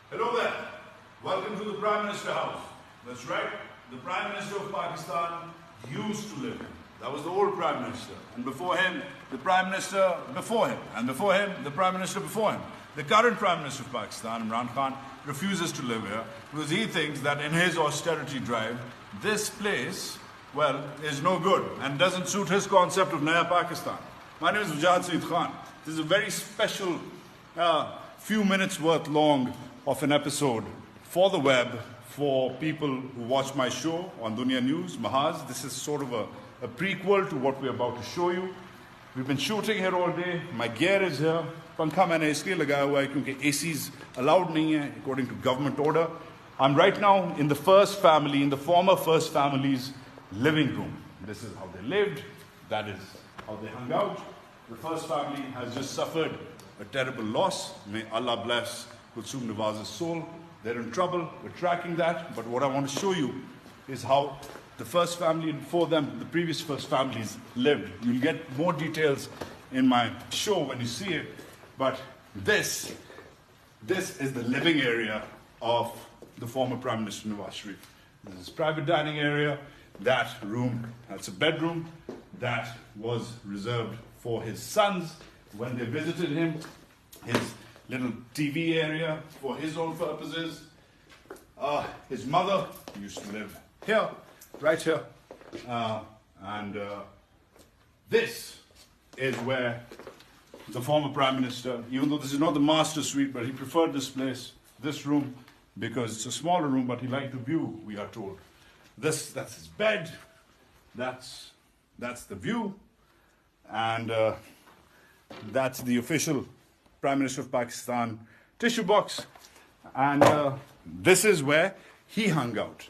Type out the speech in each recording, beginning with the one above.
Hello there. Welcome to the Prime Minister House. That's right. The Prime Minister of Pakistan used to live here. That was the old Prime Minister. And before him, the Prime Minister before him. And before him, the Prime Minister before him. The current Prime Minister of Pakistan, Imran Khan, refuses to live here because he thinks that in his austerity drive, this place, well, is no good and doesn't suit his concept of Naya Pakistan. My name is wajaht Khan. This is a very special few minutes worth long of an episode for the web, for people who watch my show on Dunya News, Mahaz. This is sort of a prequel to what we're about to show you. We've been shooting here all day. My gear is here. Pankha maine isliye lagaya hua hai kyunki ACs allowed nahi hai according to government order. I'm right now in the first family, in the former first family's living room. This is how they lived. That is how they hung out. The first family has just suffered a terrible loss. May Allah bless Kulsum Nawaz's soul. They're in trouble. We're tracking that. But what I want to show you is how the first family and before them, the previous first families lived. You'll get more details in my show when you see it. But this is the living area of the former Prime Minister Nawaz Sharif. This is private dining area. That room, that's a bedroom that was reserved for his sons when they visited him. His little TV area for his own purposes. His mother used to live here, right here. This is where the former Prime Minister, even though this is not the master suite, but he preferred this place, this room, because it's a smaller room, but he liked the view, we are told. That's his bed, that's the view, and that's the official Prime Minister of Pakistan tissue box, and this is where he hung out.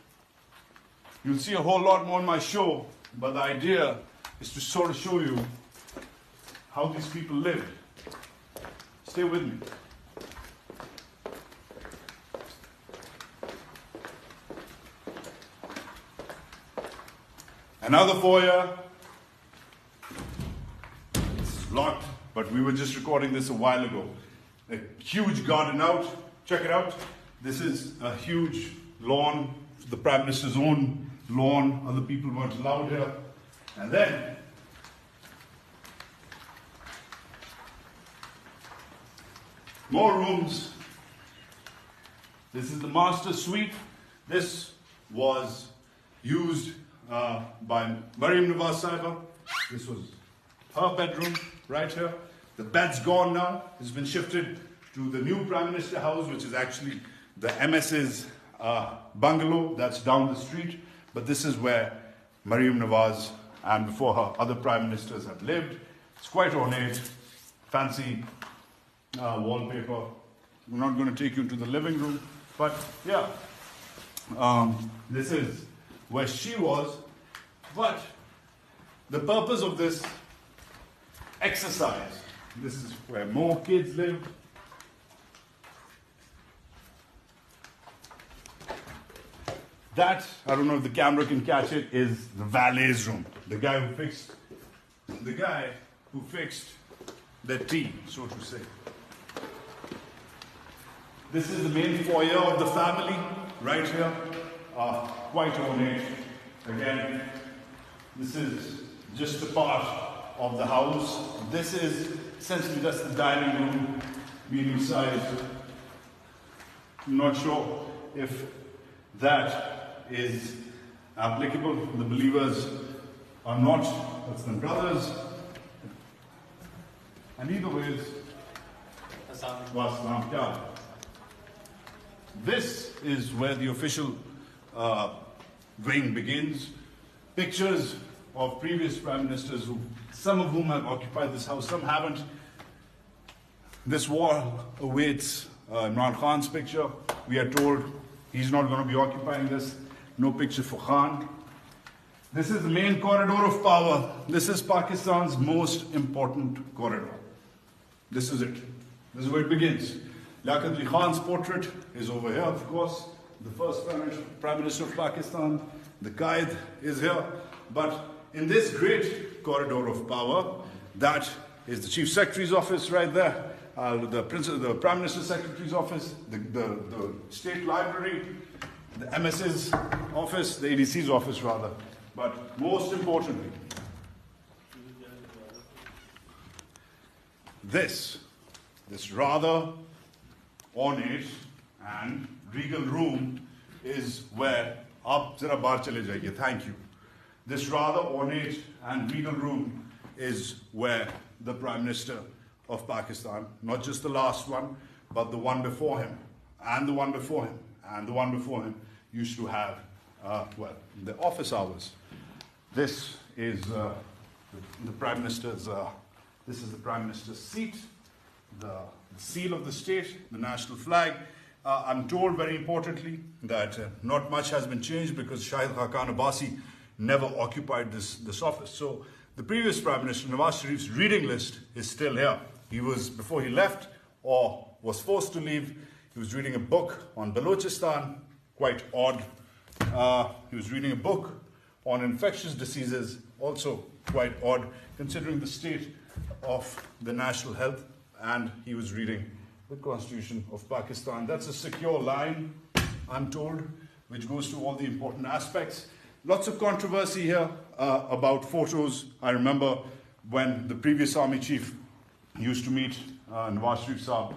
You'll see a whole lot more in my show, but the idea is to sort of show you how these people lived. Stay with me. Another foyer. This is locked, but we were just recording this a while ago. A huge garden out. Check it out. This is a huge lawn, the Prime Minister's own lawn. Other people weren't allowed here. And then more rooms. This is the master suite. This was used by Mariam Nawaz Sahiba. This was her bedroom right here. The bed's gone now. It's been shifted to the new Prime Minister house, which is actually the MS's bungalow that's down the street. But this is where Mariam Nawaz and before her other Prime Ministers have lived. It's quite ornate, fancy wallpaper. We're not going to take you into the living room, but yeah, this is where she was. But the purpose of this exercise, this is where more kids lived. That, I don't know if the camera can catch it, is the valet's room. The guy who fixed the tea, so to say. This is the main foyer of the family, right here. Quite ornate. Again, this is just a part of the house. This is essentially just the dining room, medium sized. I'm not sure if that is applicable. The believers are not Muslim brothers. And either way, this is where the official wing begins. Pictures of previous Prime Ministers, some of whom have occupied this house, some haven't. This wall awaits Imran Khan's picture. We are told he's not going to be occupying this. No picture for Khan. This is the main corridor of power. This is Pakistan's most important corridor. This is it. This is where it begins. Liaquat Ali Khan's portrait is over here, of course. The first Prime Minister of Pakistan. The Qaid is here. But in this great corridor of power, that is the Chief Secretary's office right there. the Prime Minister's Secretary's office, the State Library, the MS's office, the ADC's office rather. But most importantly, this rather ornate and regal room is where, aap zara bahar chale jaiye, thank you. This rather ornate and regal room is where the Prime Minister of Pakistan, not just the last one, but the one before him, and the one before him, and the one before him, used to have, the office hours. This is the Prime Minister's, this is the Prime Minister's seat, the seal of the state, the national flag. I'm told very importantly that not much has been changed because Shahid Khaqan Abbasi never occupied this office. So the previous Prime Minister, Nawaz Sharif's reading list is still here. He was, before he left or was forced to leave, he was reading a book on Balochistan, quite odd. He was reading a book on infectious diseases, also quite odd, considering the state of the national health, and he was reading the Constitution of Pakistan. That's a secure line, I'm told, which goes to all the important aspects. Lots of controversy here about photos. I remember when the previous army chief used to meet Nawaz Sharif Saab,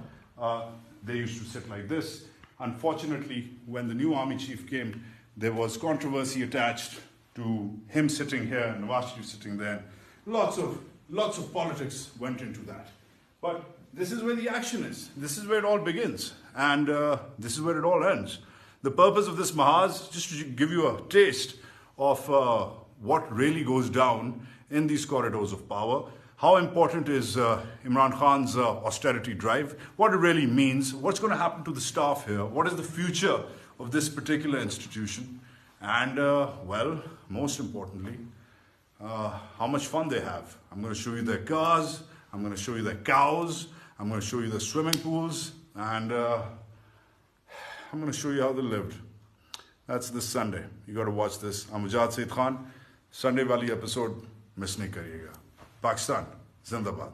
they used to sit like this. Unfortunately, when the new army chief came, there was controversy attached to him sitting here and Nawaz Sharif sitting there. Lots of politics went into that. But this is where the action is. This is where it all begins. And this is where it all ends. The purpose of this Mahaz, just to give you a taste of what really goes down in these corridors of power, how important is Imran Khan's austerity drive, what it really means, what's going to happen to the staff here, what is the future of this particular institution, and, well, most importantly, how much fun they have. I'm going to show you their cars, I'm going to show you their cows, I'm going to show you the swimming pools, and I'm going to show you how they lived. That's this Sunday. You got to watch this. I'm Wajaht Saeed Khan. Sunday wali episode miss nahi kariyega. Pakistan, Zindabad.